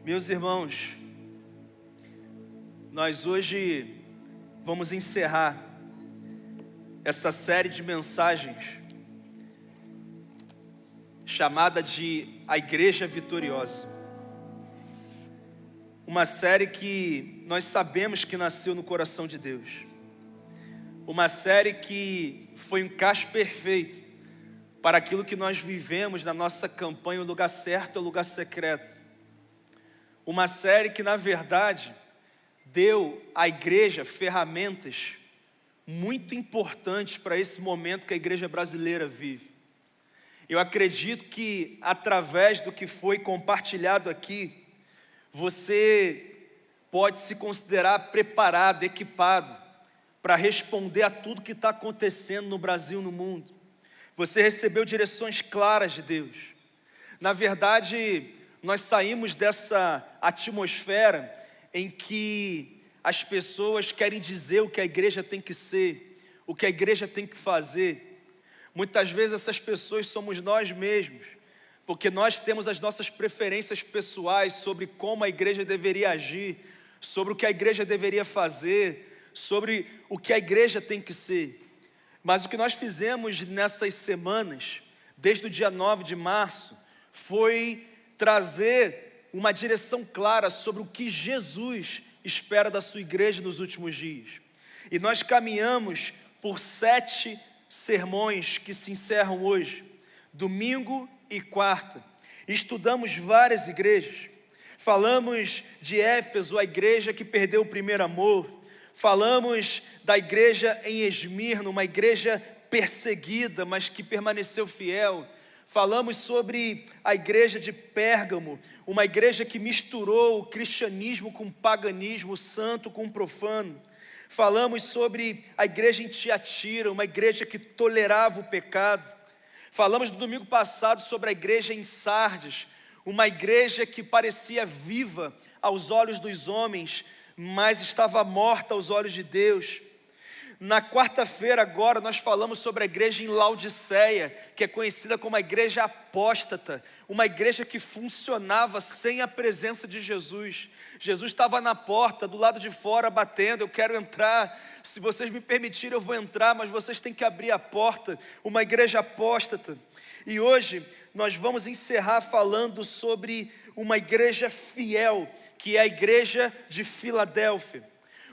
Meus irmãos, nós hoje vamos encerrar essa série de mensagens chamada de A Igreja Vitoriosa. Uma série que nós sabemos que nasceu no coração de Deus. Uma série que foi um encaixe perfeito para aquilo que nós vivemos na nossa campanha O Lugar Certo é o Lugar Secreto. Uma série que, na verdade, deu à igreja ferramentas muito importantes para esse momento que a igreja brasileira vive. Eu acredito que, através do que foi compartilhado aqui, você pode se considerar preparado, equipado, para responder a tudo que está acontecendo no Brasil e no mundo. Você recebeu direções claras de Deus. Na verdade, nós saímos dessa atmosfera em que as pessoas querem dizer o que a igreja tem que ser, o que a igreja tem que fazer. Muitas vezes essas pessoas somos nós mesmos, porque nós temos as nossas preferências pessoais sobre como a igreja deveria agir, sobre o que a igreja deveria fazer, sobre o que a igreja tem que ser. Mas o que nós fizemos nessas semanas, desde o dia 9 de março, foi trazer uma direção clara sobre o que Jesus espera da sua igreja nos últimos dias. E nós caminhamos por 7 sermões que se encerram hoje, domingo e quarta. Estudamos várias igrejas. Falamos de Éfeso, a igreja que perdeu o primeiro amor. Falamos da igreja em Esmirna, uma igreja perseguida, mas que permaneceu fiel. Falamos sobre a igreja de Pérgamo, uma igreja que misturou o cristianismo com o paganismo, o santo com o profano. Falamos sobre a igreja em Tiatira, uma igreja que tolerava o pecado. Falamos no domingo passado sobre a igreja em Sardes, uma igreja que parecia viva aos olhos dos homens, mas estava morta aos olhos de Deus. Na quarta-feira agora nós falamos sobre a igreja em Laodiceia, que é conhecida como a igreja apóstata, uma igreja que funcionava sem a presença de Jesus. Jesus estava na porta, do lado de fora, batendo: eu quero entrar, se vocês me permitirem eu vou entrar, mas vocês têm que abrir a porta. Uma igreja apóstata. E hoje nós vamos encerrar falando sobre uma igreja fiel, que é a igreja de Filadélfia.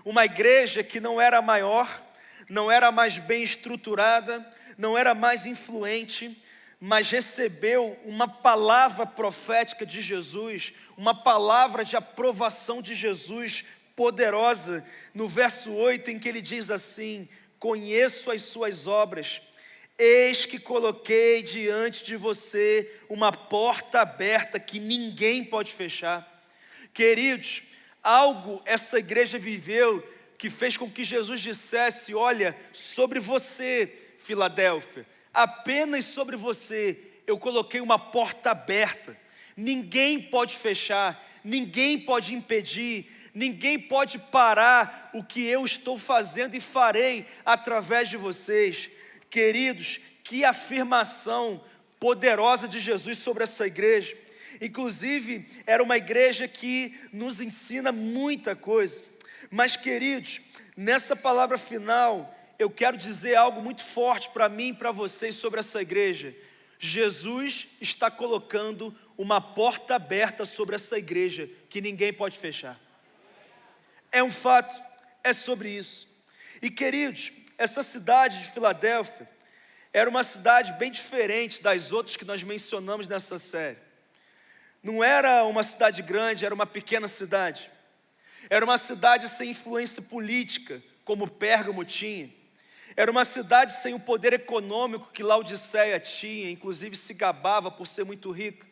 Uma igreja que não era maior, não era mais bem estruturada, não era mais influente, mas recebeu uma palavra profética de Jesus, uma palavra de aprovação de Jesus poderosa, no verso 8, em que ele diz assim: conheço as suas obras, eis que coloquei diante de você uma porta aberta que ninguém pode fechar. Queridos, algo essa igreja viveu que fez com que Jesus dissesse: olha, sobre você, Filadélfia, apenas sobre você eu coloquei uma porta aberta. Ninguém pode fechar, ninguém pode impedir, ninguém pode parar o que eu estou fazendo e farei através de vocês. Queridos, que afirmação poderosa de Jesus sobre essa igreja. Inclusive, era uma igreja que nos ensina muita coisa. Mas, queridos, nessa palavra final, eu quero dizer algo muito forte para mim e para vocês sobre essa igreja. Jesus está colocando uma porta aberta sobre essa igreja que ninguém pode fechar. É um fato, é sobre isso. E, queridos, essa cidade de Filadélfia era uma cidade bem diferente das outras que nós mencionamos nessa série. Não era uma cidade grande, era uma pequena cidade. Era uma cidade sem influência política, como Pérgamo tinha. Era uma cidade sem o poder econômico que Laodiceia tinha, inclusive se gabava por ser muito rica.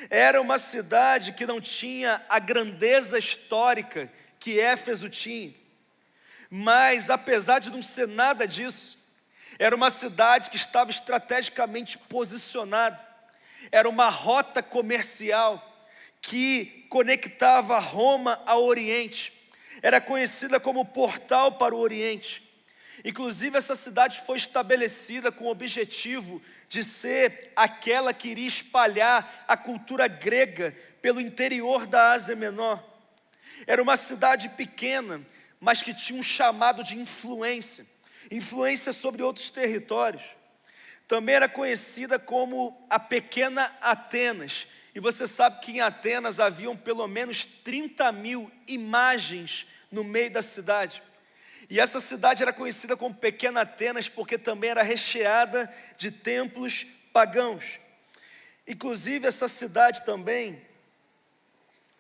Era uma cidade que não tinha a grandeza histórica que Éfeso tinha. Mas, apesar de não ser nada disso, era uma cidade que estava estrategicamente posicionada. Era uma rota comercial que conectava Roma ao Oriente. Era conhecida como portal para o Oriente. Inclusive, essa cidade foi estabelecida com o objetivo de ser aquela que iria espalhar a cultura grega pelo interior da Ásia Menor. Era uma cidade pequena, mas que tinha um chamado de influência sobre outros territórios. Também era conhecida como a Pequena Atenas. E você sabe que em Atenas haviam pelo menos 30.000 imagens no meio da cidade. E essa cidade era conhecida como Pequena Atenas porque também era recheada de templos pagãos. Inclusive, essa cidade também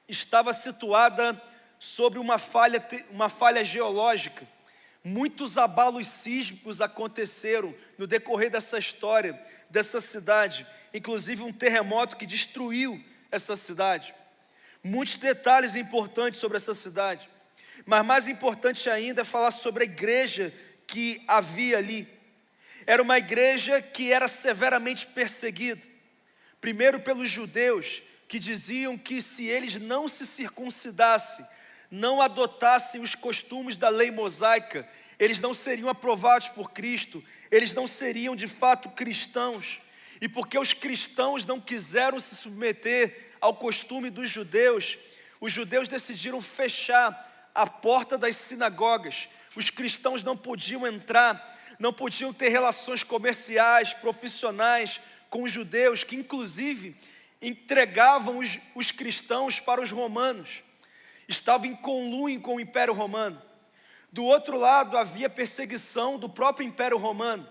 estava situada sobre uma falha geológica. Muitos abalos sísmicos aconteceram no decorrer dessa história, dessa cidade. Inclusive um terremoto que destruiu essa cidade. Muitos detalhes importantes sobre essa cidade. Mas mais importante ainda é falar sobre a igreja que havia ali. Era uma igreja que era severamente perseguida. Primeiro pelos judeus, que diziam que se eles não se circuncidassem, não adotassem os costumes da lei mosaica, eles não seriam aprovados por Cristo, eles não seriam de fato cristãos. E porque os cristãos não quiseram se submeter ao costume dos judeus, os judeus decidiram fechar a porta das sinagogas. Os cristãos não podiam entrar, não podiam ter relações comerciais, profissionais com os judeus, que inclusive entregavam os cristãos para os romanos. Estavam em conluio com o Império Romano. Do outro lado, havia perseguição do próprio Império Romano,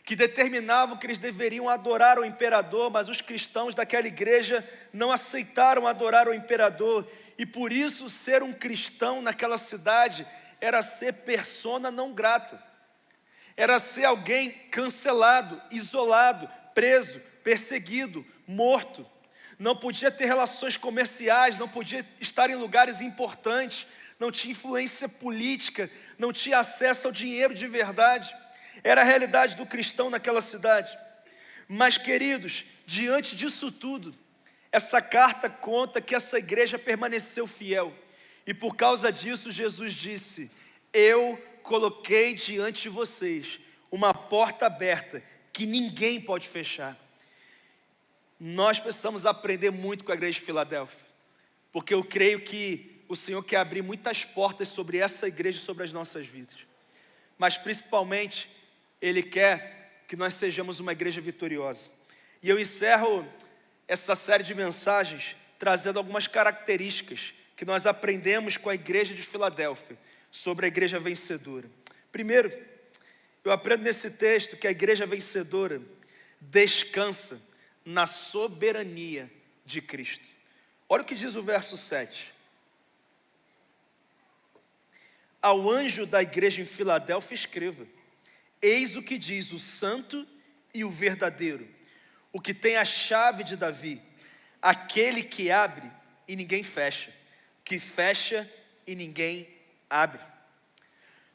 que determinavam que eles deveriam adorar o imperador, mas os cristãos daquela igreja não aceitaram adorar o imperador, e por isso ser um cristão naquela cidade era ser persona não grata, era ser alguém cancelado, isolado, preso, perseguido, morto. Não podia ter relações comerciais, não podia estar em lugares importantes, não tinha influência política, não tinha acesso ao dinheiro de verdade. Era a realidade do cristão naquela cidade. Mas, queridos, diante disso tudo, essa carta conta que essa igreja permaneceu fiel. E por causa disso, Jesus disse: eu coloquei diante de vocês uma porta aberta que ninguém pode fechar. Nós precisamos aprender muito com a igreja de Filadélfia, porque eu creio que o Senhor quer abrir muitas portas sobre essa igreja e sobre as nossas vidas. Mas principalmente, Ele quer que nós sejamos uma igreja vitoriosa. E eu encerro essa série de mensagens trazendo algumas características que nós aprendemos com a igreja de Filadélfia sobre a igreja vencedora. Primeiro, eu aprendo nesse texto que a igreja vencedora descansa na soberania de Cristo. Olha o que diz o verso 7. Ao anjo da igreja em Filadélfia escreva: eis o que diz o santo e o verdadeiro, o que tem a chave de Davi, aquele que abre e ninguém fecha, que fecha e ninguém abre.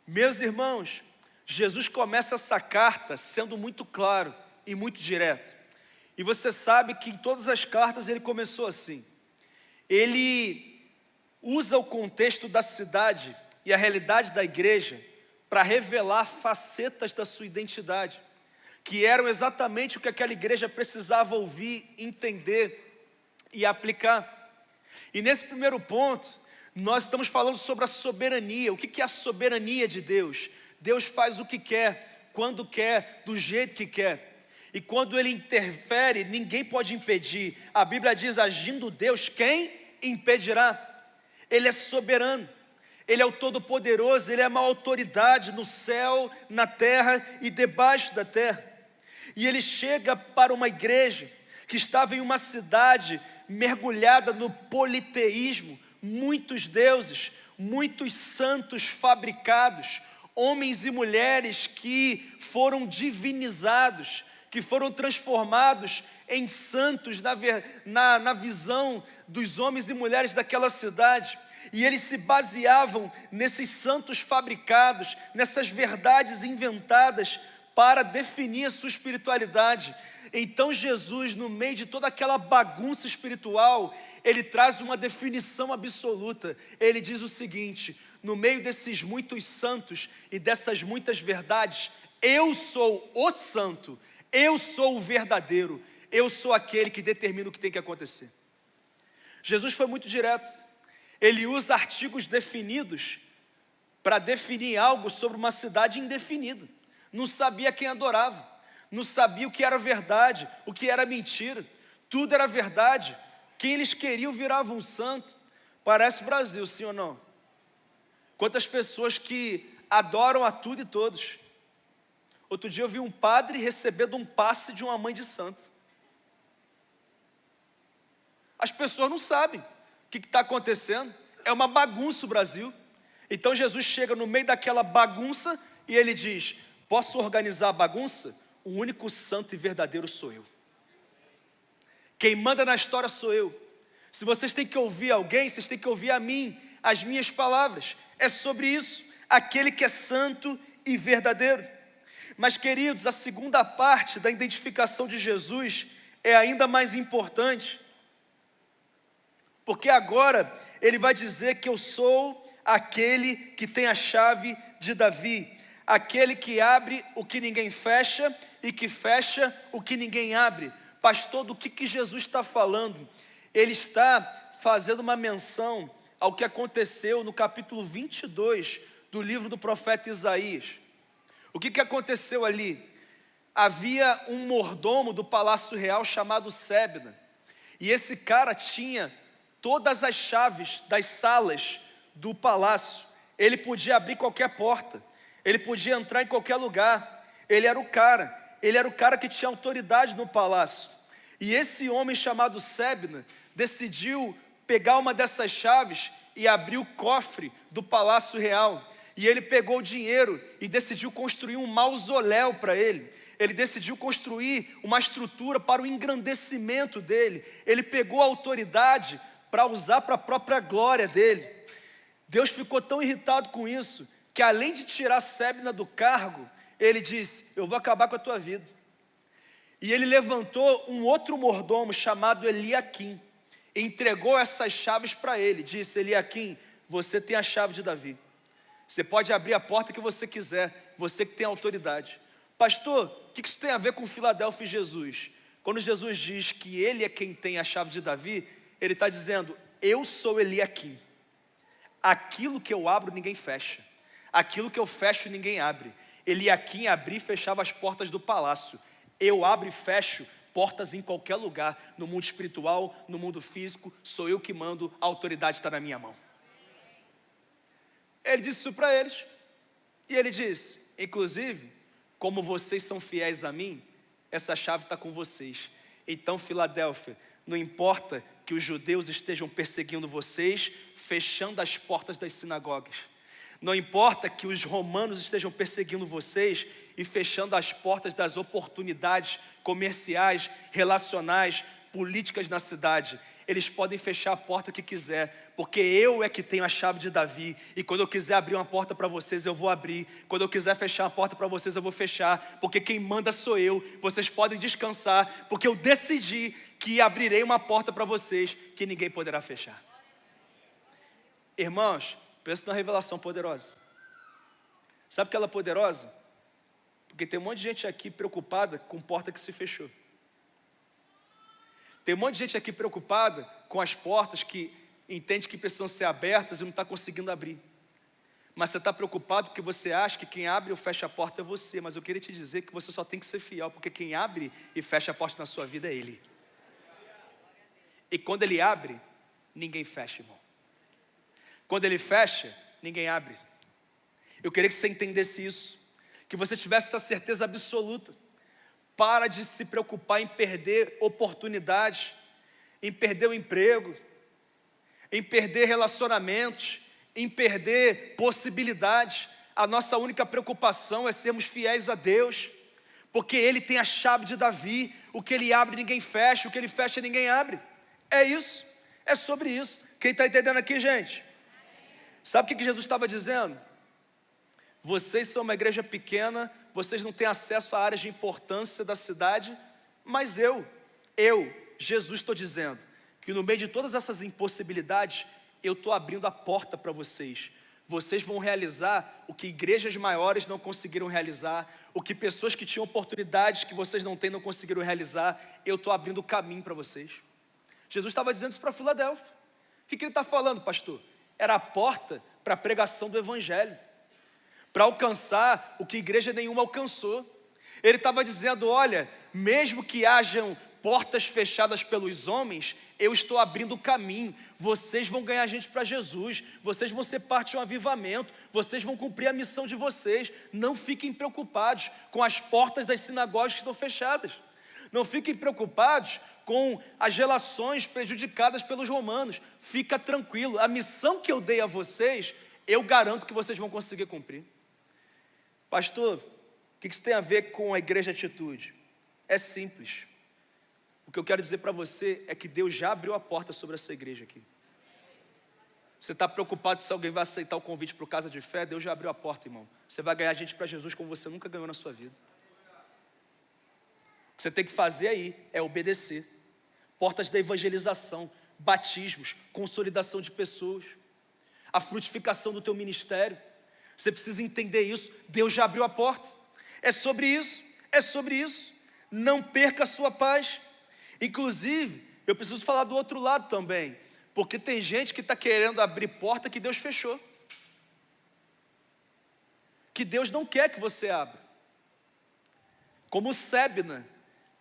Meus irmãos, Jesus começa essa carta sendo muito claro e muito direto. E você sabe que em todas as cartas ele começou assim. Ele usa o contexto da cidade e a realidade da igreja para revelar facetas da sua identidade, que eram exatamente o que aquela igreja precisava ouvir, entender e aplicar. E nesse primeiro ponto, nós estamos falando sobre a soberania. O que é a soberania de Deus? Deus faz o que quer, quando quer, do jeito que quer. E quando Ele interfere, ninguém pode impedir. A Bíblia diz: agindo Deus, quem impedirá? Ele é soberano, Ele é o Todo-Poderoso, Ele é uma autoridade no céu, na terra e debaixo da terra. E Ele chega para uma igreja que estava em uma cidade mergulhada no politeísmo, muitos deuses, muitos santos fabricados, homens e mulheres que foram divinizados, que foram transformados em santos na visão dos homens e mulheres daquela cidade. E eles se baseavam nesses santos fabricados, nessas verdades inventadas para definir a sua espiritualidade. Então Jesus, no meio de toda aquela bagunça espiritual, ele traz uma definição absoluta. Ele diz o seguinte: no meio desses muitos santos e dessas muitas verdades, eu sou o santo, eu sou o verdadeiro, eu sou aquele que determina o que tem que acontecer. Jesus foi muito direto. Ele usa artigos definidos para definir algo sobre uma cidade indefinida. Não sabia quem adorava, não sabia o que era verdade, o que era mentira. Tudo era verdade. Quem eles queriam virava um santo. Parece o Brasil, sim ou não? Quantas pessoas que adoram a tudo e todos. Outro dia eu vi um padre recebendo um passe de uma mãe de santo. As pessoas não sabem o que está acontecendo. É uma bagunça o Brasil. Então Jesus chega no meio daquela bagunça e ele diz: posso organizar a bagunça? O único santo e verdadeiro sou eu. Quem manda na história sou eu. Se vocês têm que ouvir alguém, vocês têm que ouvir a mim, as minhas palavras. É sobre isso, aquele que é santo e verdadeiro. Mas, queridos, a segunda parte da identificação de Jesus é ainda mais importante, porque agora ele vai dizer que eu sou aquele que tem a chave de Davi, aquele que abre o que ninguém fecha e que fecha o que ninguém abre. Pastor, do que Jesus está falando? Ele está fazendo uma menção ao que aconteceu no capítulo 22 do livro do profeta Isaías. O que aconteceu ali? Havia um mordomo do palácio real chamado Sebna, e esse cara tinha todas as chaves das salas do palácio. Ele podia abrir qualquer porta, ele podia entrar em qualquer lugar. Ele era o cara que tinha autoridade no palácio. E esse homem chamado Sebna decidiu pegar uma dessas chaves e abrir o cofre do palácio real. E ele pegou o dinheiro e decidiu construir um mausoléu para ele. Ele decidiu construir uma estrutura para o engrandecimento dele. Ele pegou a autoridade para usar para a própria glória dele. Deus ficou tão irritado com isso, que além de tirar Sebna do cargo, ele disse: eu vou acabar com a tua vida. E ele levantou um outro mordomo chamado Eliaquim, e entregou essas chaves para ele. Disse: Eliaquim, você tem a chave de Davi. Você pode abrir a porta que você quiser, você que tem autoridade. Pastor, o que isso tem a ver com Filadélfia e Jesus? Quando Jesus diz que ele é quem tem a chave de Davi, ele está dizendo: eu sou Eliaquim. Aquilo que eu abro ninguém fecha, aquilo que eu fecho ninguém abre. Eliaquim abria e fechava as portas do palácio. Eu abro e fecho portas em qualquer lugar, no mundo espiritual, no mundo físico. Sou eu que mando, a autoridade está na minha mão. Ele disse isso para eles, e ele disse: inclusive, como vocês são fiéis a mim, essa chave está com vocês. Então, Filadélfia, não importa que os judeus estejam perseguindo vocês, fechando as portas das sinagogas. Não importa que os romanos estejam perseguindo vocês e fechando as portas das oportunidades comerciais, relacionais, políticas na cidade. Eles podem fechar a porta que quiser, porque eu é que tenho a chave de Davi. E quando eu quiser abrir uma porta para vocês, eu vou abrir. Quando eu quiser fechar uma porta para vocês, eu vou fechar. Porque quem manda sou eu. Vocês podem descansar, porque eu decidi que abrirei uma porta para vocês que ninguém poderá fechar. Irmãos, pensa numa revelação poderosa. Sabe que ela é poderosa? Porque tem um monte de gente aqui preocupada com porta que se fechou. Tem um monte de gente aqui preocupada com as portas que entende que precisam ser abertas e não está conseguindo abrir. Mas você está preocupado porque você acha que quem abre ou fecha a porta é você. Mas eu queria te dizer que você só tem que ser fiel, porque quem abre e fecha a porta na sua vida é Ele. E quando Ele abre, ninguém fecha, irmão. Quando Ele fecha, ninguém abre. Eu queria que você entendesse isso, que você tivesse essa certeza absoluta. Para de se preocupar em perder oportunidades, em perder o emprego, em perder relacionamentos, em perder possibilidades. A nossa única preocupação é sermos fiéis a Deus, porque Ele tem a chave de Davi. O que Ele abre ninguém fecha, o que Ele fecha ninguém abre. É isso, é sobre isso. Quem está entendendo aqui, gente? Sabe o que Jesus estava dizendo? Vocês são uma igreja pequena, vocês não têm acesso a áreas de importância da cidade, Mas Jesus, estou dizendo que no meio de todas essas impossibilidades, eu estou abrindo a porta para vocês. Vocês vão realizar o que igrejas maiores não conseguiram realizar, o que pessoas que tinham oportunidades que vocês não têm não conseguiram realizar. Eu estou abrindo o caminho para vocês. Jesus estava dizendo isso para Filadélfia. O que ele está falando, pastor? Era a porta para a pregação do evangelho, para alcançar o que igreja nenhuma alcançou. Ele estava dizendo, olha, mesmo que hajam portas fechadas pelos homens, eu estou abrindo o caminho. Vocês vão ganhar gente para Jesus, vocês vão ser parte de um avivamento, vocês vão cumprir a missão de vocês. Não fiquem preocupados com as portas das sinagogas que estão fechadas. Não fiquem preocupados com as relações prejudicadas pelos romanos. Fica tranquilo, a missão que eu dei a vocês, eu garanto que vocês vão conseguir cumprir. Pastor, o que isso tem a ver com a igreja atitude? É simples. O que eu quero dizer para você é que Deus já abriu a porta sobre essa igreja aqui. Você está preocupado se alguém vai aceitar o convite para o Casa de Fé? Deus já abriu a porta, irmão. Você vai ganhar gente para Jesus como você nunca ganhou na sua vida. O que você tem que fazer aí é obedecer. Portas da evangelização, batismos, consolidação de pessoas, a frutificação do teu ministério. Você precisa entender isso. Deus já abriu a porta. É sobre isso, é sobre isso. Não perca a sua paz. Inclusive, eu preciso falar do outro lado também, porque tem gente que está querendo abrir porta que Deus fechou, que Deus não quer que você abra. Como Sebna,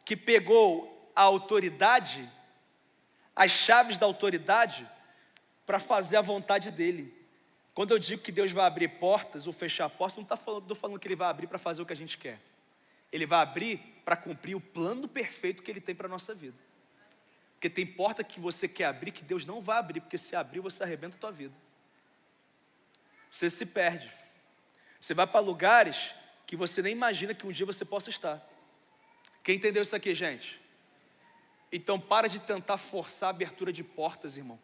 que pegou a autoridade, as chaves da autoridade, para fazer a vontade dele. Quando eu digo que Deus vai abrir portas ou fechar portas, não estou falando que Ele vai abrir para fazer o que a gente quer. Ele vai abrir para cumprir o plano perfeito que Ele tem para a nossa vida. Porque tem porta que você quer abrir que Deus não vai abrir, porque se abrir você arrebenta a tua vida. Você se perde. Você vai para lugares que você nem imagina que um dia você possa estar. Quem entendeu isso aqui, gente? Então para de tentar forçar a abertura de portas, irmão.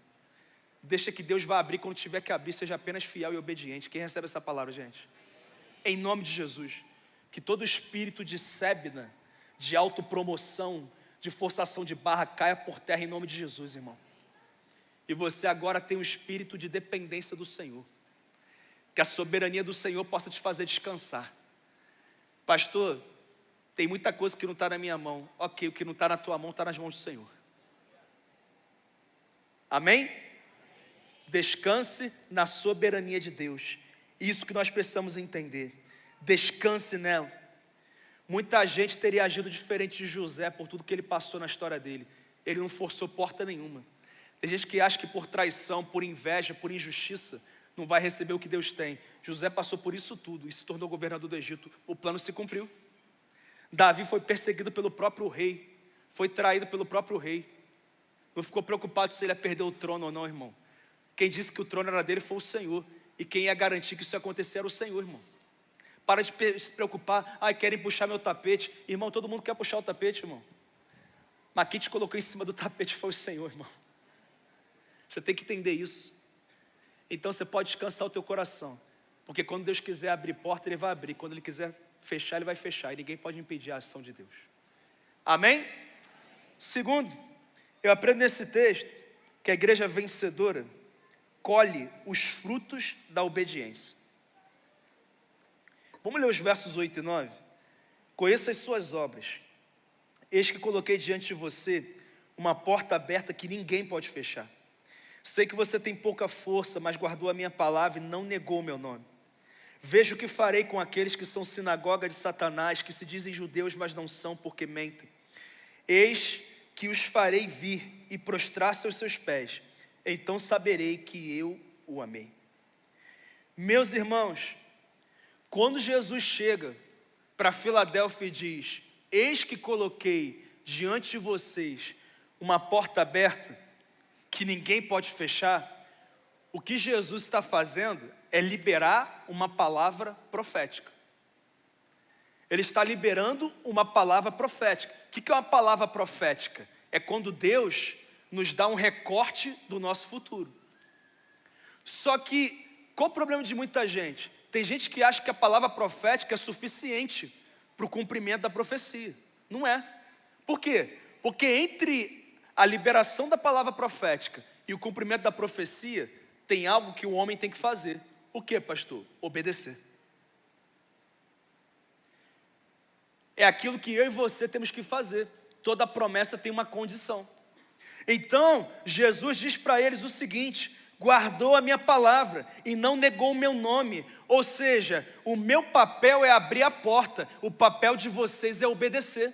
Deixa que Deus vá abrir quando tiver que abrir, seja apenas fiel e obediente. Quem recebe essa palavra, gente? Em nome de Jesus. Que todo espírito de Sebna, de autopromoção, de forçação de barra caia por terra em nome de Jesus, irmão. E você agora tem um espírito de dependência do Senhor. Que a soberania do Senhor possa te fazer descansar. Pastor, tem muita coisa que não está na minha mão. Ok, o que não está na tua mão está nas mãos do Senhor. Amém? Descanse na soberania de Deus. Isso que nós precisamos entender. Descanse nela. Muita gente teria agido diferente de José por tudo que ele passou na história dele. Ele não forçou porta nenhuma. Tem gente que acha que por traição, por inveja, por injustiça, não vai receber o que Deus tem. José passou por isso tudo e se tornou governador do Egito. O plano se cumpriu. Davi foi perseguido pelo próprio rei, foi traído pelo próprio rei. Não ficou preocupado se ele ia perder o trono ou não, irmão. Quem disse que o trono era dele foi o Senhor. E quem ia garantir que isso ia acontecer era o Senhor, irmão. Para de se preocupar. Querem puxar meu tapete. Irmão, todo mundo quer puxar o tapete, irmão. Mas quem te colocou em cima do tapete foi o Senhor, irmão. Você tem que entender isso. Então você pode descansar o teu coração. Porque quando Deus quiser abrir porta, Ele vai abrir. Quando Ele quiser fechar, Ele vai fechar. E ninguém pode impedir a ação de Deus. Amém? Segundo, eu aprendo nesse texto que a igreja vencedora colhe os frutos da obediência. Vamos ler os versos 8 e 9? Conheça as suas obras. Eis que coloquei diante de você uma porta aberta que ninguém pode fechar. Sei que você tem pouca força, mas guardou a minha palavra e não negou o meu nome. Veja o que farei com aqueles que são sinagoga de Satanás, que se dizem judeus, mas não são, porque mentem. Eis que os farei vir e prostrar-se aos seus pés. Então saberei que eu o amei. Meus irmãos, quando Jesus chega para Filadélfia e diz: eis que coloquei diante de vocês uma porta aberta que ninguém pode fechar, o que Jesus está fazendo é liberar uma palavra profética. Ele está liberando uma palavra profética. O que é uma palavra profética? É quando Deus nos dá um recorte do nosso futuro. Só que, qual o problema de muita gente? Tem gente que acha que a palavra profética é suficiente para o cumprimento da profecia. Não é. Por quê? Porque entre a liberação da palavra profética e o cumprimento da profecia, tem algo que o homem tem que fazer. O que, pastor? Obedecer. É aquilo que eu e você temos que fazer. Toda promessa tem uma condição. Então, Jesus diz para eles o seguinte: guardou a minha palavra e não negou o meu nome. Ou seja, o meu papel é abrir a porta, o papel de vocês é obedecer.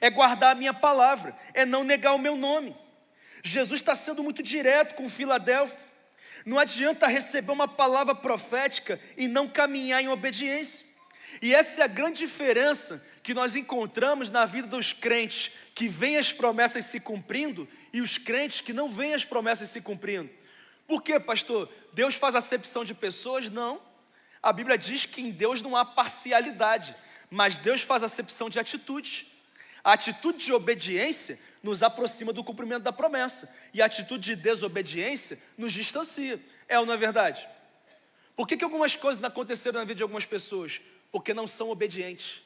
É guardar a minha palavra, é não negar o meu nome. Jesus está sendo muito direto com Filadélfia. Não adianta receber uma palavra profética e não caminhar em obediência. E essa é a grande diferença que nós encontramos na vida dos crentes que veem as promessas se cumprindo e os crentes que não veem as promessas se cumprindo. Por quê, pastor? Deus faz acepção de pessoas? Não. A Bíblia diz que em Deus não há parcialidade, mas Deus faz acepção de atitudes. A atitude de obediência nos aproxima do cumprimento da promessa, e a atitude de desobediência nos distancia. É ou não é verdade? Por que algumas coisas não aconteceram na vida de algumas pessoas? Porque não são obedientes,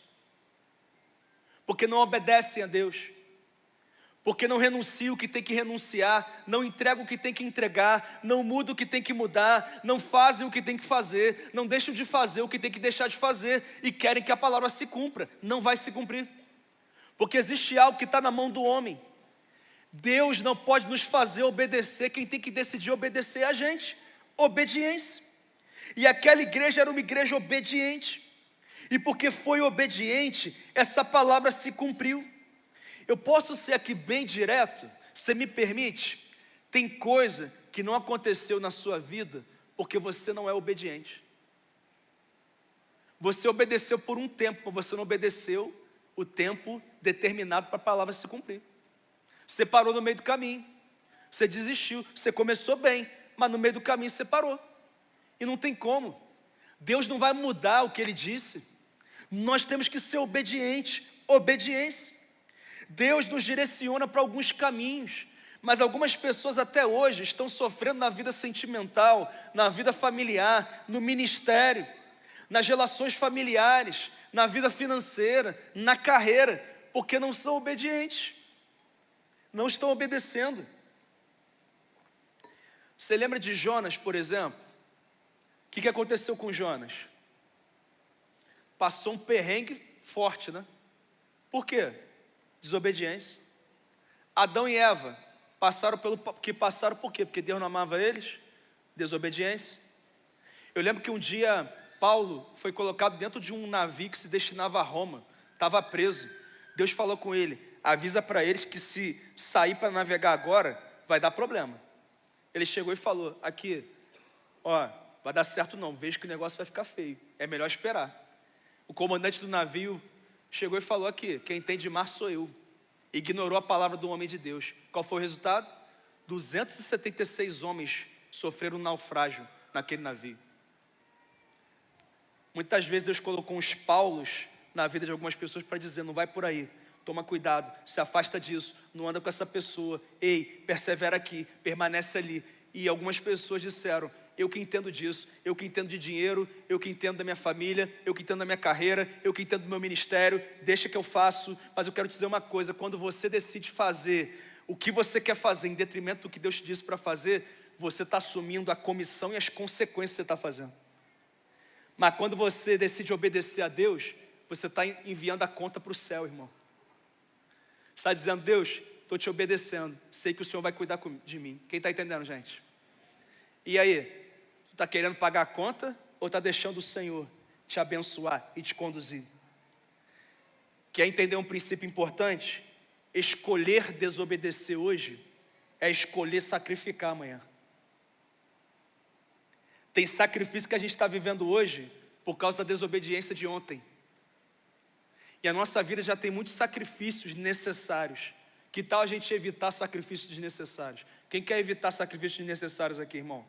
porque não obedecem a Deus, porque não renunciam o que tem que renunciar, não entregam o que tem que entregar, não mudam o que tem que mudar, não fazem o que tem que fazer, não deixam de fazer o que tem que deixar de fazer, e querem que a palavra se cumpra. Não vai se cumprir, porque existe algo que está na mão do homem. Deus não pode nos fazer obedecer, quem tem que decidir obedecer é a gente. Obediência. E aquela igreja era uma igreja obediente, e porque foi obediente, essa palavra se cumpriu. Eu posso ser aqui bem direto? Você me permite? Tem coisa que não aconteceu na sua vida porque você não é obediente. Você obedeceu por um tempo, mas você não obedeceu o tempo determinado para a palavra se cumprir. Você parou no meio do caminho, você desistiu, você começou bem, mas no meio do caminho você parou. E não tem como. Deus não vai mudar o que Ele disse. Nós temos que ser obedientes. Obediência. Deus nos direciona para alguns caminhos, mas algumas pessoas até hoje estão sofrendo na vida sentimental, na vida familiar, no ministério, nas relações familiares, na vida financeira, na carreira, porque não são obedientes, não estão obedecendo. Você lembra de Jonas, por exemplo? O que aconteceu com Jonas? Passou um perrengue forte, né? Por quê? Desobediência. Adão e Eva passaram por quê? Porque Deus não amava eles? Desobediência. Eu lembro que um dia Paulo foi colocado dentro de um navio que se destinava a Roma, estava preso. Deus falou com ele: avisa para eles que se sair para navegar agora, vai dar problema. Ele chegou e falou: aqui, ó, vai dar certo não, vejo que o negócio vai ficar feio, é melhor esperar. O comandante do navio chegou e falou: aqui, quem tem de mar sou eu. Ignorou a palavra do homem de Deus. Qual foi o resultado? 276 homens sofreram um naufrágio naquele navio. Muitas vezes Deus colocou uns Paulos na vida de algumas pessoas para dizer: não vai por aí, toma cuidado, se afasta disso, não anda com essa pessoa, ei, persevera aqui, permanece ali. E algumas pessoas disseram: eu que entendo disso, eu que entendo de dinheiro, eu que entendo da minha família, eu que entendo da minha carreira, eu que entendo do meu ministério, deixa que eu faço. Mas eu quero te dizer uma coisa: quando você decide fazer o que você quer fazer em detrimento do que Deus te disse para fazer, você está assumindo a comissão e as consequências que você está fazendo. Mas quando você decide obedecer a Deus, você está enviando a conta para o céu, irmão. Você está dizendo: Deus, estou te obedecendo, sei que o Senhor vai cuidar de mim. Quem está entendendo, gente? E aí? Está querendo pagar a conta ou está deixando o Senhor te abençoar e te conduzir? Quer entender um princípio importante? Escolher desobedecer hoje é escolher sacrificar amanhã. Tem sacrifício que a gente está vivendo hoje por causa da desobediência de ontem. E a nossa vida já tem muitos sacrifícios necessários. Que tal a gente evitar sacrifícios desnecessários? Quem quer evitar sacrifícios desnecessários aqui, irmão?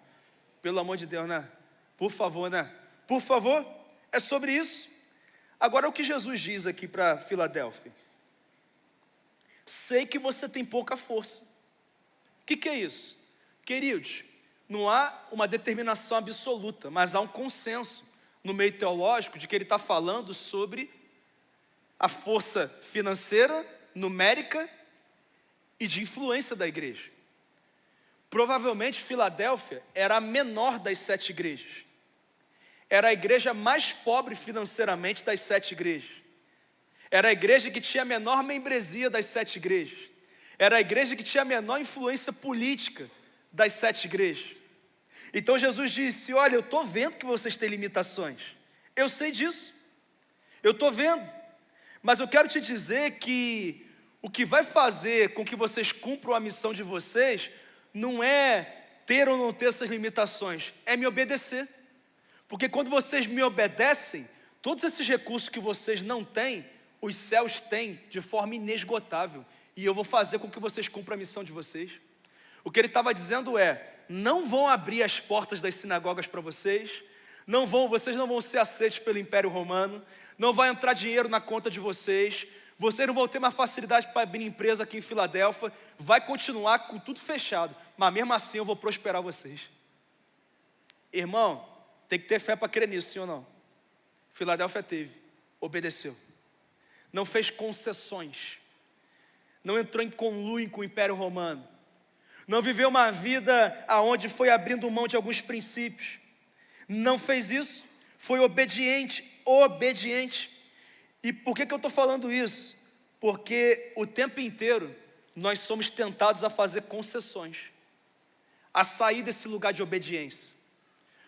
Pelo amor de Deus, né? Por favor, né? Por favor, é sobre isso. Agora, o que Jesus diz aqui para Filadélfia? Sei que você tem pouca força. O que é isso? Queridos, não há uma determinação absoluta, mas há um consenso no meio teológico de que ele está falando sobre a força financeira numérica e de influência da igreja. Provavelmente Filadélfia era a menor das 7 igrejas. Era a igreja mais pobre financeiramente das 7 igrejas. Era a igreja que tinha a menor membresia das 7 igrejas. Era a igreja que tinha a menor influência política das 7 igrejas. Então Jesus disse: olha, eu estou vendo que vocês têm limitações. Eu sei disso. Eu estou vendo. Mas eu quero te dizer que o que vai fazer com que vocês cumpram a missão de vocês não é ter ou não ter essas limitações, é me obedecer. Porque quando vocês me obedecem, todos esses recursos que vocês não têm, os céus têm de forma inesgotável. E eu vou fazer com que vocês cumpram a missão de vocês. O que ele estava dizendo é: não vão abrir as portas das sinagogas para vocês, vocês não vão ser aceitos pelo Império Romano, não vai entrar dinheiro na conta de vocês não vão ter mais facilidade para abrir empresa aqui em Filadélfia, vai continuar com tudo fechado, mas mesmo assim eu vou prosperar vocês. Irmão, tem que ter fé para crer nisso, sim ou não? Filadélfia teve, obedeceu, não fez concessões, não entrou em conluio com o Império Romano, não viveu uma vida aonde foi abrindo mão de alguns princípios, não fez isso, foi obediente. E por que eu estou falando isso? Porque o tempo inteiro nós somos tentados a fazer concessões, a sair desse lugar de obediência.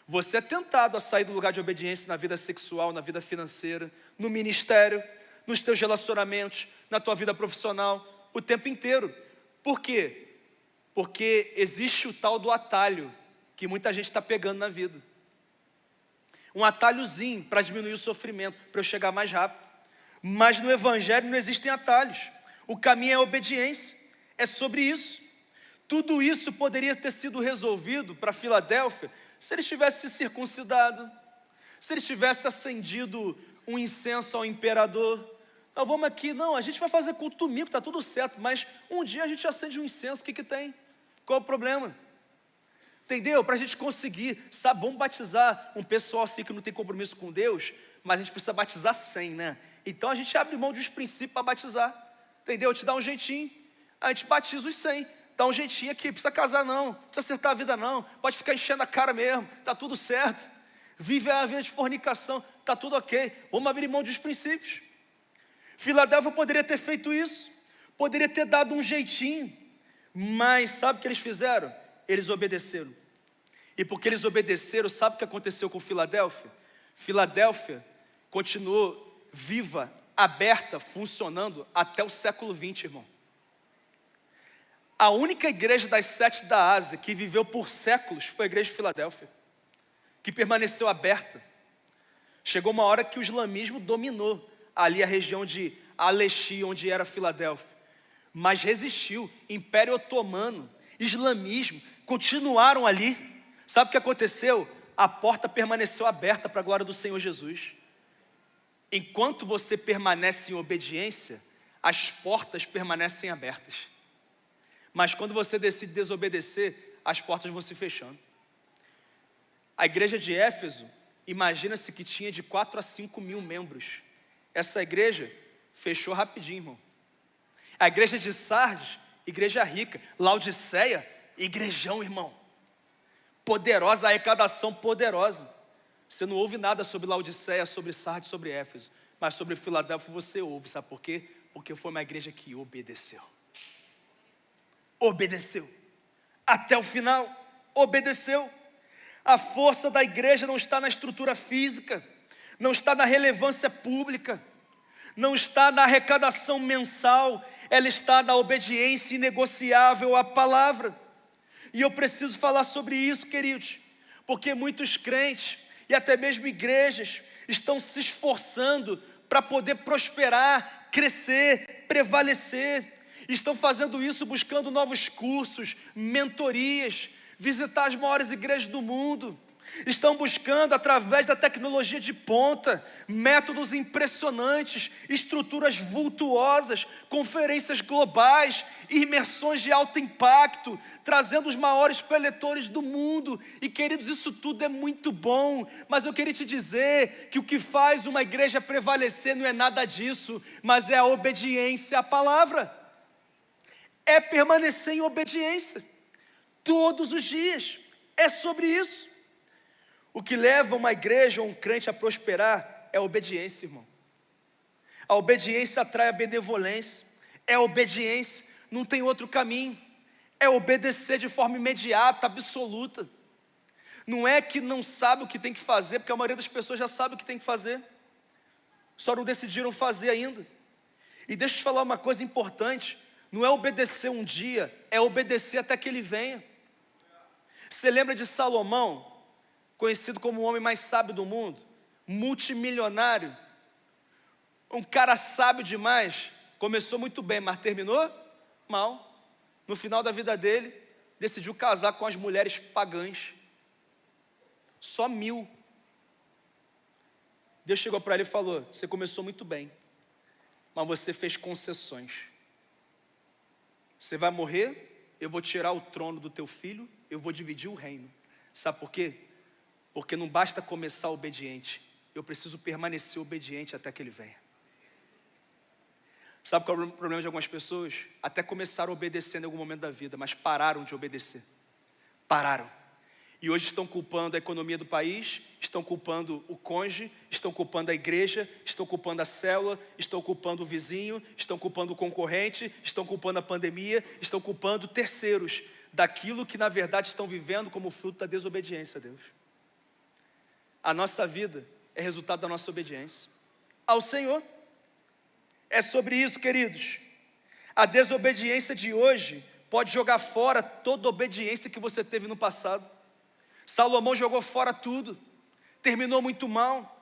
Você é tentado a sair do lugar de obediência na vida sexual, na vida financeira, no ministério, nos teus relacionamentos, na tua vida profissional, o tempo inteiro. Por quê? Porque existe o tal do atalho que muita gente está pegando na vida. Um atalhozinho para diminuir o sofrimento, para eu chegar mais rápido. Mas no Evangelho não existem atalhos. O caminho é a obediência. É sobre isso. Tudo isso poderia ter sido resolvido para Filadélfia se eles tivessem se circuncidado, se eles tivessem acendido um incenso ao imperador. Não, vamos aqui, não, a gente vai fazer culto domingo, está tudo certo, mas um dia a gente acende um incenso, o que tem? Qual é o problema? Entendeu? Para a gente conseguir, sabe, vamos batizar um pessoal assim que não tem compromisso com Deus, mas a gente precisa batizar 100, né? Então a gente abre mão de uns princípios para batizar, entendeu? Te dá um jeitinho, a gente batiza os 100, dá um jeitinho aqui, precisa casar não, precisa acertar a vida não, pode ficar enchendo a cara mesmo, está tudo certo, vive a vida de fornicação, está tudo ok, vamos abrir mão dos princípios. Filadélfia poderia ter feito isso, poderia ter dado um jeitinho, mas sabe o que eles fizeram? Eles obedeceram. E porque eles obedeceram, sabe o que aconteceu com Filadélfia? Filadélfia continuou viva, aberta, funcionando até o século XX, irmão. A única igreja das 7 da Ásia que viveu por séculos foi a igreja de Filadélfia, que permaneceu aberta. Chegou uma hora que o islamismo dominou ali a região de Alexi, onde era Filadélfia, mas resistiu. Império Otomano, islamismo, continuaram ali. Sabe o que aconteceu? A porta permaneceu aberta para a glória do Senhor Jesus. Enquanto você permanece em obediência, as portas permanecem abertas. Mas quando você decide desobedecer, as portas vão se fechando. A igreja de Éfeso, imagina-se que tinha de 4 a 5 mil membros. Essa igreja fechou rapidinho, irmão. A igreja de Sardes, igreja rica. Laodiceia, igrejão, irmão. Poderosa, arrecadação poderosa. Você não ouve nada sobre Laodiceia, sobre Sardes, sobre Éfeso. Mas sobre Filadélfia você ouve, sabe por quê? Porque foi uma igreja que obedeceu. Obedeceu. Até o final, obedeceu. A força da igreja não está na estrutura física, não está na relevância pública, não está na arrecadação mensal, ela está na obediência inegociável à palavra. E eu preciso falar sobre isso, queridos, porque muitos crentes e até mesmo igrejas estão se esforçando para poder prosperar, crescer, prevalecer. Estão fazendo isso buscando novos cursos, mentorias, visitar as maiores igrejas do mundo. Estão buscando, através da tecnologia de ponta, métodos impressionantes, estruturas vultuosas, conferências globais, imersões de alto impacto, trazendo os maiores preletores do mundo. E queridos, isso tudo é muito bom, mas eu queria te dizer que o que faz uma igreja prevalecer não é nada disso, mas é a obediência à palavra. É permanecer em obediência, todos os dias, é sobre isso. O que leva uma igreja ou um crente a prosperar é a obediência, irmão. A obediência atrai a benevolência, é a obediência, não tem outro caminho, é obedecer de forma imediata, absoluta. Não é que não sabe o que tem que fazer, porque a maioria das pessoas já sabe o que tem que fazer, só não decidiram fazer ainda. E deixa eu te falar uma coisa importante, não é obedecer um dia, é obedecer até que ele venha. Você lembra de Salomão, conhecido como o homem mais sábio do mundo, multimilionário, um cara sábio demais, começou muito bem, mas terminou mal. No final da vida dele, decidiu casar com as mulheres pagãs, só 1000. Deus chegou para ele e falou: você começou muito bem, mas você fez concessões. Você vai morrer, eu vou tirar o trono do teu filho, eu vou dividir o reino. Sabe por quê? Porque não basta começar obediente, eu preciso permanecer obediente até que ele venha. Sabe qual é o problema de algumas pessoas? Até começaram a obedecer em algum momento da vida, mas pararam de obedecer. Pararam. E hoje estão culpando a economia do país, estão culpando o cônjuge, estão culpando a igreja, estão culpando a célula, estão culpando o vizinho, estão culpando o concorrente, estão culpando a pandemia, estão culpando terceiros daquilo que na verdade estão vivendo como fruto da desobediência a Deus. A nossa vida é resultado da nossa obediência ao Senhor. É sobre isso, queridos. A desobediência de hoje pode jogar fora toda a obediência que você teve no passado. Salomão jogou fora tudo, terminou muito mal.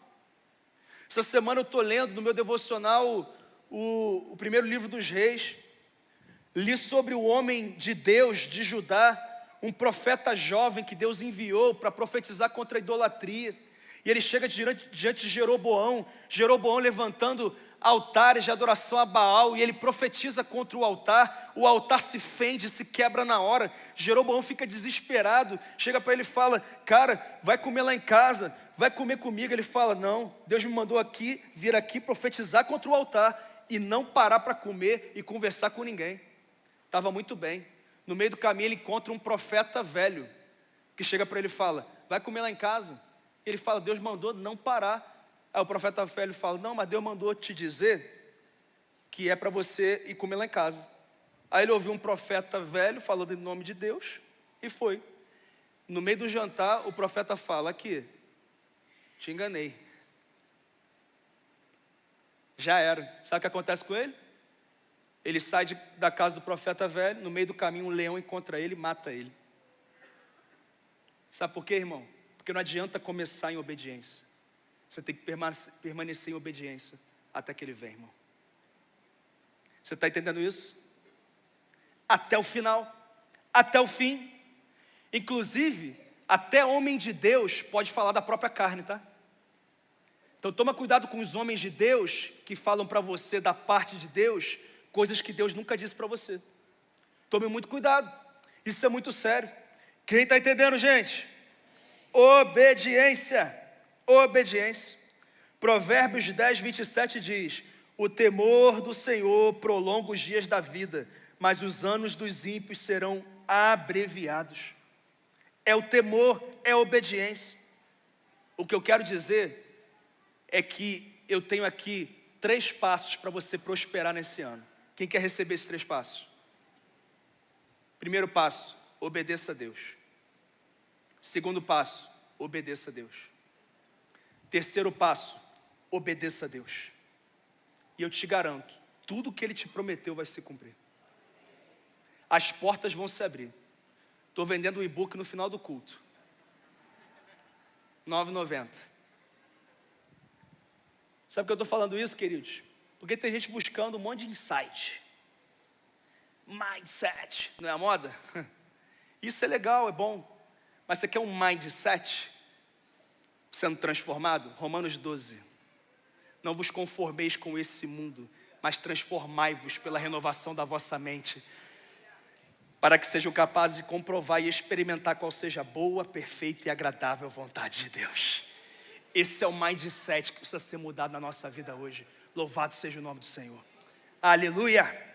Essa semana eu estou lendo no meu devocional o primeiro livro dos Reis. Li sobre o homem de Deus de Judá, um profeta jovem que Deus enviou para profetizar contra a idolatria. E ele chega diante de Jeroboão levantando altares de adoração a Baal, e ele profetiza contra o altar se fende, se quebra na hora. Jeroboão fica desesperado, chega para ele e fala: cara, vai comer lá em casa, vai comer comigo. Ele fala: não, Deus me mandou vir aqui profetizar contra o altar, e não parar para comer e conversar com ninguém. Estava muito bem. No meio do caminho ele encontra um profeta velho, que chega para ele e fala: vai comer lá em casa. Ele fala: Deus mandou não parar. Aí o profeta velho fala: não, mas Deus mandou te dizer que é para você ir comer lá em casa. Aí ele ouviu um profeta velho falando em nome de Deus e foi. No meio do jantar o profeta fala: aqui, te enganei. Já era. Sabe o que acontece com ele? Ele sai da casa do profeta velho, no meio do caminho um leão encontra ele e mata ele. Sabe por quê, irmão? Porque não adianta começar em obediência. Você tem que permanecer em obediência até que ele venha, irmão. Você está entendendo isso? Até o final, até o fim. Inclusive, até homem de Deus pode falar da própria carne, tá? Então toma cuidado com os homens de Deus que falam para você da parte de Deus coisas que Deus nunca disse para você. Tome muito cuidado, isso é muito sério. Quem está entendendo, gente? Obediência. Obediência. Provérbios 10, 27 diz: o temor do Senhor prolonga os dias da vida, mas os anos dos ímpios serão abreviados. É o temor, é a obediência. O que eu quero dizer é que eu tenho aqui 3 passos para você prosperar nesse ano. Quem quer receber esses 3 passos? Primeiro passo: obedeça a Deus. Segundo passo: obedeça a Deus. Terceiro passo: obedeça a Deus. E eu te garanto, tudo que Ele te prometeu vai se cumprir. As portas vão se abrir. Estou vendendo um e-book no final do culto, R$ 9,90. Sabe por que eu estou falando isso, queridos? Porque tem gente buscando um monte de insight, mindset, não é a moda? Isso é legal, é bom, mas você quer um mindset? sendo transformado? Romanos 12. Não vos conformeis com esse mundo, mas transformai-vos pela renovação da vossa mente, para que sejam capazes de comprovar e experimentar qual seja a boa, perfeita e agradável vontade de Deus. Esse é o mindset que precisa ser mudado na nossa vida hoje. Louvado seja o nome do Senhor. Aleluia!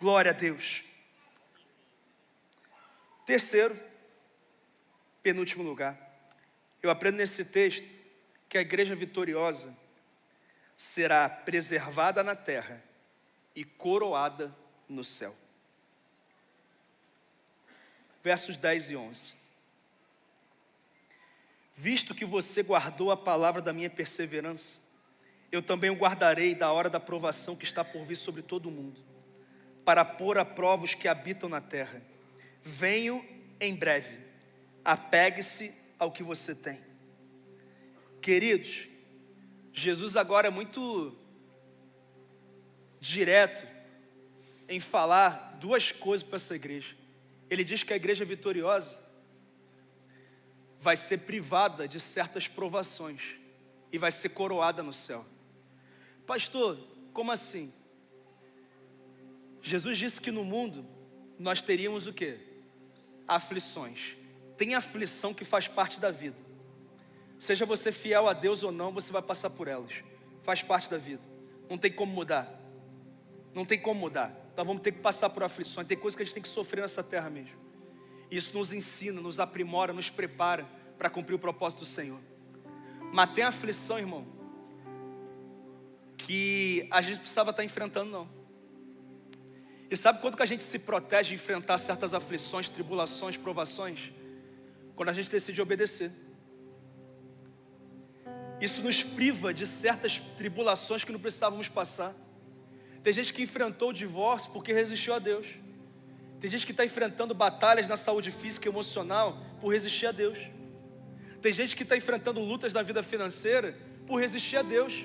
Glória a Deus. Terceiro, penúltimo lugar, eu aprendo nesse texto que a igreja vitoriosa será preservada na terra e coroada no céu. Versos 10 e 11. Visto que você guardou a palavra da minha perseverança, eu também o guardarei da hora da provação que está por vir sobre todo o mundo, para pôr a prova os que habitam na terra. Venho em breve, apegue-se ao que você tem. Queridos, Jesus agora é muito direto em falar duas coisas para essa igreja. Ele diz que a igreja vitoriosa vai ser privada de certas provações e vai ser coroada no céu. Pastor, como assim? Jesus disse que no mundo nós teríamos o quê? Aflições. Tem aflição que faz parte da vida. Seja você fiel a Deus ou não, você vai passar por elas. Faz parte da vida. Não tem como mudar. Não tem como mudar. Nós vamos ter que passar por aflições. Tem coisas que a gente tem que sofrer nessa terra mesmo. Isso nos ensina, nos aprimora, nos prepara para cumprir o propósito do Senhor. Mas tem aflição, irmão, que a gente precisava estar enfrentando, não. E sabe quando que a gente se protege de enfrentar certas aflições, tribulações, provações? Quando a gente decide obedecer. Isso nos priva de certas tribulações que não precisávamos passar. Tem gente que enfrentou o divórcio porque resistiu a Deus. Tem gente que está enfrentando batalhas na saúde física e emocional por resistir a Deus. Tem gente que está enfrentando lutas na vida financeira por resistir a Deus.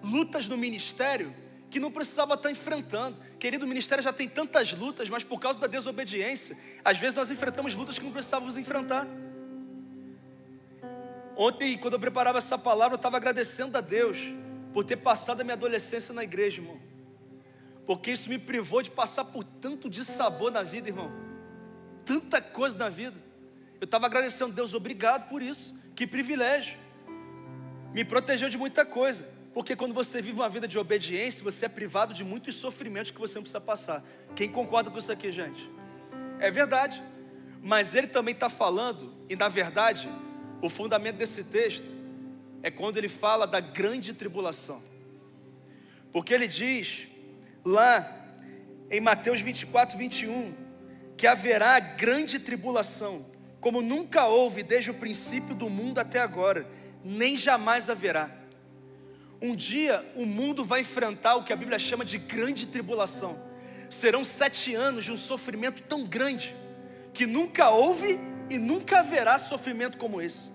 Lutas no ministério que não precisava estar enfrentando. Querido, o ministério já tem tantas lutas, mas por causa da desobediência, às vezes nós enfrentamos lutas que não precisávamos enfrentar. Ontem, quando eu preparava essa palavra, eu estava agradecendo a Deus por ter passado a minha adolescência na igreja, irmão. Porque isso me privou de passar por tanto dissabor na vida, irmão. Tanta coisa na vida. Eu estava agradecendo a Deus, obrigado por isso. Que privilégio. Me protegeu de muita coisa. Porque quando você vive uma vida de obediência, você é privado de muitos sofrimentos que você não precisa passar. Quem concorda com isso aqui, gente? É verdade. Mas ele também está falando, e na verdade, o fundamento desse texto é quando ele fala da grande tribulação. Porque ele diz lá em Mateus 24, 21, que haverá grande tribulação, como nunca houve desde o princípio do mundo até agora, nem jamais haverá. Um dia o mundo vai enfrentar o que a Bíblia chama de grande tribulação. Serão 7 anos de um sofrimento tão grande, que nunca houve e nunca haverá sofrimento como esse.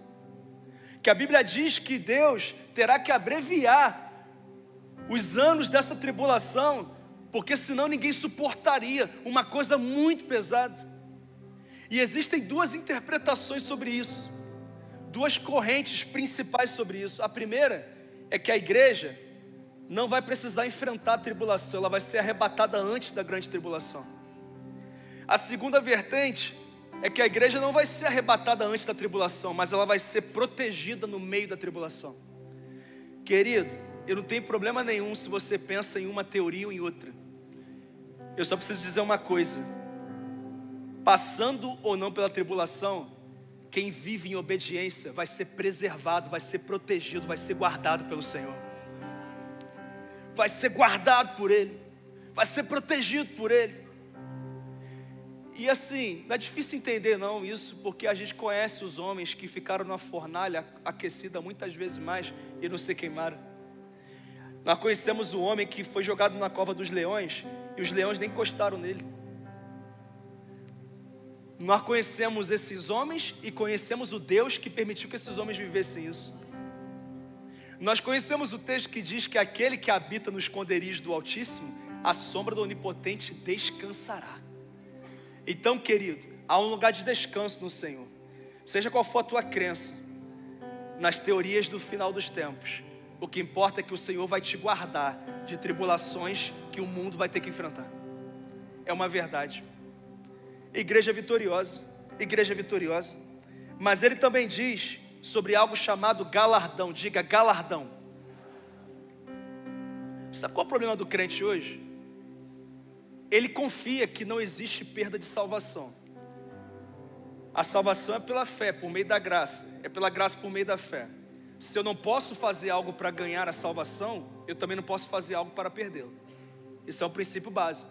Que a Bíblia diz que Deus terá que abreviar os anos dessa tribulação, porque senão ninguém suportaria uma coisa muito pesada. E existem duas interpretações sobre isso, duas correntes principais sobre isso. A primeira é que a igreja não vai precisar enfrentar a tribulação, ela vai ser arrebatada antes da grande tribulação. A segunda vertente é que a igreja não vai ser arrebatada antes da tribulação, mas ela vai ser protegida no meio da tribulação. Querido, eu não tenho problema nenhum se você pensa em uma teoria ou em outra. Eu só preciso dizer uma coisa: passando ou não pela tribulação, quem vive em obediência vai ser preservado, vai ser protegido, vai ser guardado pelo Senhor. Vai ser guardado por Ele, vai ser protegido por Ele. E assim, não é difícil entender não isso, porque a gente conhece os homens que ficaram numa fornalha aquecida muitas vezes mais e não se queimaram. Nós conhecemos o homem que foi jogado na cova dos leões e os leões nem encostaram nele. Nós conhecemos esses homens e conhecemos o Deus que permitiu que esses homens vivessem isso. Nós conhecemos o texto que diz que aquele que habita no esconderijo do Altíssimo, a sombra do Onipotente descansará. Então, querido, há um lugar de descanso no Senhor. Seja qual for a tua crença, nas teorias do final dos tempos. O que importa é que o Senhor vai te guardar de tribulações que o mundo vai ter que enfrentar. É uma verdade. Igreja vitoriosa, igreja vitoriosa. Mas ele também diz sobre algo chamado galardão. Diga galardão. Sabe qual é o problema do crente hoje? Ele confia que não existe perda de salvação. A salvação é pela fé, por meio da graça. É pela graça por meio da fé. Se eu não posso fazer algo para ganhar a salvação, eu também não posso fazer algo para perdê-la. Isso é um princípio básico.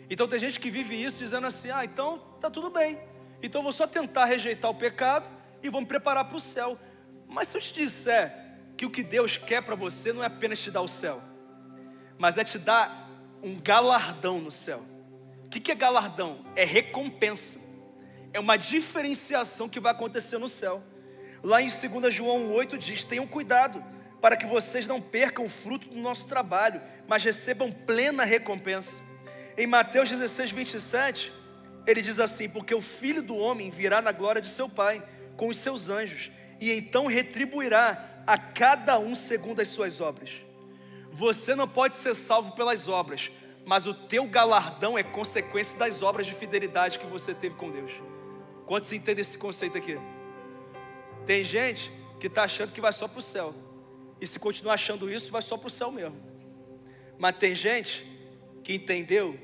Então tem gente que vive isso dizendo assim: então tá tudo bem. Então eu vou só tentar rejeitar o pecado e vou me preparar para o céu. Mas se eu te disser que o que Deus quer para você não é apenas te dar o céu, mas é te dar um galardão no céu. O que é galardão? É recompensa. É uma diferenciação que vai acontecer no céu. Lá em 2 João 8 diz: tenham cuidado para que vocês não percam o fruto do nosso trabalho, mas recebam plena recompensa. Em Mateus 16, 27, ele diz assim: porque o Filho do Homem virá na glória de seu Pai, com os seus anjos, e então retribuirá a cada um segundo as suas obras. Você não pode ser salvo pelas obras, mas o teu galardão é consequência das obras de fidelidade que você teve com Deus. Quantos entendem esse conceito aqui? Tem gente que está achando que vai só para o céu, e se continuar achando isso, vai só para o céu mesmo. Mas tem gente que entendeu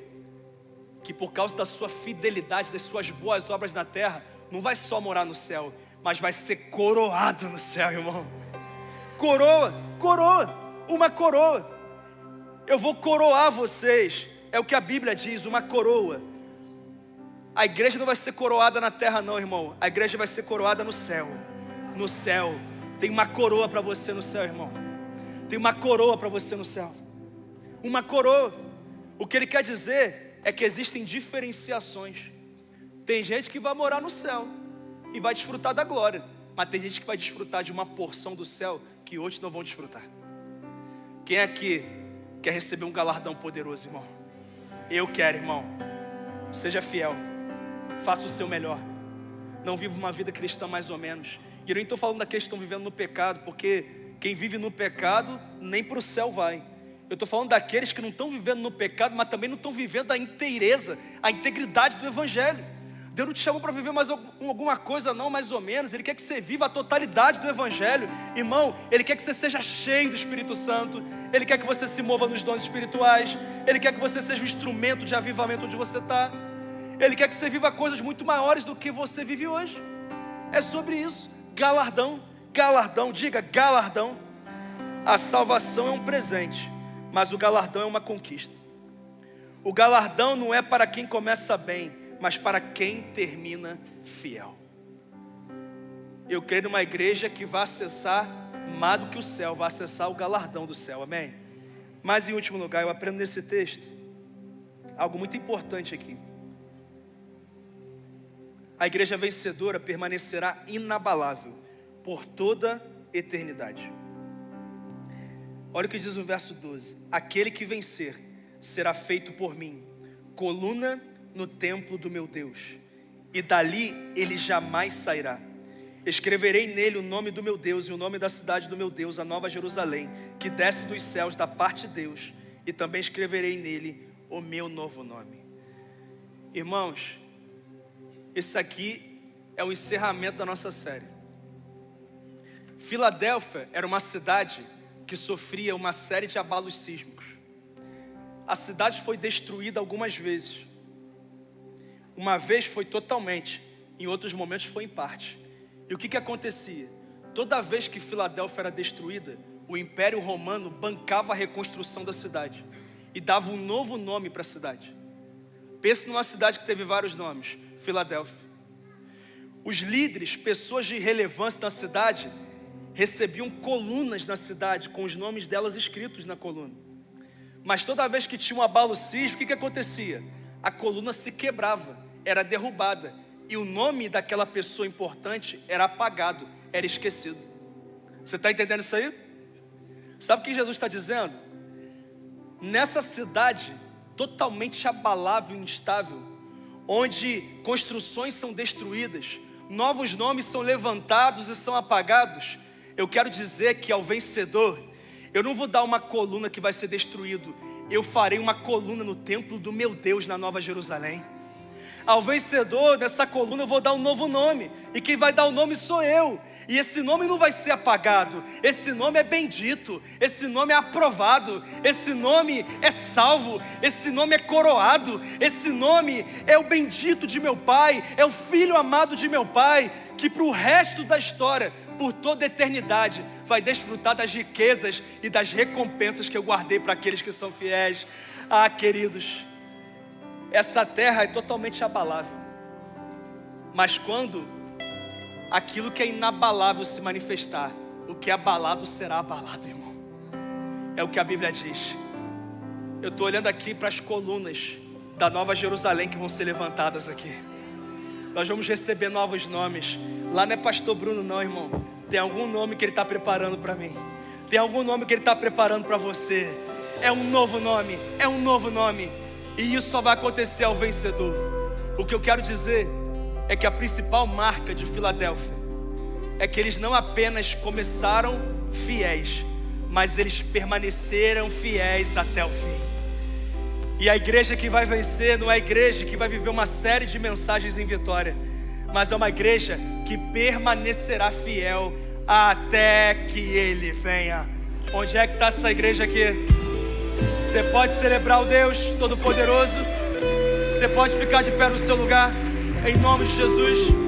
que por causa da sua fidelidade, das suas boas obras na terra, não vai só morar no céu, mas vai ser coroado no céu, irmão. Coroa, uma coroa. Eu vou coroar vocês, é o que a Bíblia diz, uma coroa. A igreja não vai ser coroada na terra não, irmão. A igreja vai ser coroada no céu. No céu, tem uma coroa para você no céu, irmão. Tem uma coroa para você no céu. Uma coroa. O que ele quer dizer é que existem diferenciações. Tem gente que vai morar no céu e vai desfrutar da glória, mas tem gente que vai desfrutar de uma porção do céu que outros não vão desfrutar. Quem aqui quer receber um galardão poderoso, irmão? Eu quero, irmão. Seja fiel, faça o seu melhor. Não viva uma vida cristã mais ou menos. E eu nem estou falando daqueles que estão vivendo no pecado, porque quem vive no pecado nem para o céu vai. Eu estou falando daqueles que não estão vivendo no pecado, mas também não estão vivendo a inteireza, a integridade do Evangelho. Deus não te chamou para viver mais alguma coisa não, mais ou menos. Ele quer que você viva a totalidade do Evangelho. Irmão, Ele quer que você seja cheio do Espírito Santo. Ele quer que você se mova nos dons espirituais. Ele quer que você seja um instrumento de avivamento onde você está. Ele quer que você viva coisas muito maiores do que você vive hoje. É sobre isso. Galardão, diga galardão. A salvação é um presente, mas o galardão é uma conquista. O galardão não é para quem começa bem, mas para quem termina fiel. Eu creio numa igreja que vai acessar mais do que o céu, vai acessar o galardão do céu, amém? Mas em último lugar, eu aprendo nesse texto algo muito importante aqui. A igreja vencedora permanecerá inabalável por toda eternidade. Olha o que diz o verso 12: aquele que vencer será feito por mim coluna no templo do meu Deus, e dali ele jamais sairá. Escreverei nele o nome do meu Deus e o nome da cidade do meu Deus, a Nova Jerusalém, que desce dos céus da parte de Deus, e também escreverei nele o meu novo nome. Irmãos, esse aqui é o encerramento da nossa série. Filadélfia era uma cidade que sofria uma série de abalos sísmicos. A cidade foi destruída algumas vezes. Uma vez foi totalmente, em outros momentos foi em parte. E o que acontecia? Toda vez que Filadélfia era destruída, o Império Romano bancava a reconstrução da cidade e dava um novo nome para a cidade. Pense numa cidade que teve vários nomes: Filadélfia. Os líderes, pessoas de relevância na cidade, recebiam colunas na cidade com os nomes delas escritos na coluna. Mas toda vez que tinha um abalo sísmico, o que acontecia? A coluna se quebrava, era derrubada, e o nome daquela pessoa importante era apagado, era esquecido. Você está entendendo isso aí? Sabe o que Jesus está dizendo? Nessa cidade totalmente abalável e instável, onde construções são destruídas, novos nomes são levantados e são apagados, eu quero dizer que ao vencedor, eu não vou dar uma coluna que vai ser destruído, eu farei uma coluna no templo do meu Deus na Nova Jerusalém. Ao vencedor dessa coluna eu vou dar um novo nome, e quem vai dar o nome sou eu, e esse nome não vai ser apagado, esse nome é bendito, esse nome é aprovado, esse nome é salvo, esse nome é coroado, esse nome é o bendito de meu Pai, é o filho amado de meu Pai, que para o resto da história, por toda a eternidade, vai desfrutar das riquezas e das recompensas que eu guardei para aqueles que são fiéis. Ah, queridos, essa terra é totalmente abalável, mas quando aquilo que é inabalável se manifestar, o que é abalado será abalado, irmão. É o que a Bíblia diz. Eu estou olhando aqui para as colunas da Nova Jerusalém que vão ser levantadas aqui. Nós vamos receber novos nomes. Lá não é pastor Bruno não, irmão. Tem algum nome que ele está preparando para mim. Tem algum nome que ele está preparando para você. É um novo nome, é um novo nome. E isso só vai acontecer ao vencedor. O que eu quero dizer é que a principal marca de Filadélfia é que eles não apenas começaram fiéis, mas eles permaneceram fiéis até o fim. E a igreja que vai vencer não é a igreja que vai viver uma série de mensagens em vitória, mas é uma igreja que permanecerá fiel até que Ele venha. Onde é que está essa igreja aqui? Você pode celebrar o Deus Todo-Poderoso. Você pode ficar de pé no seu lugar, em nome de Jesus.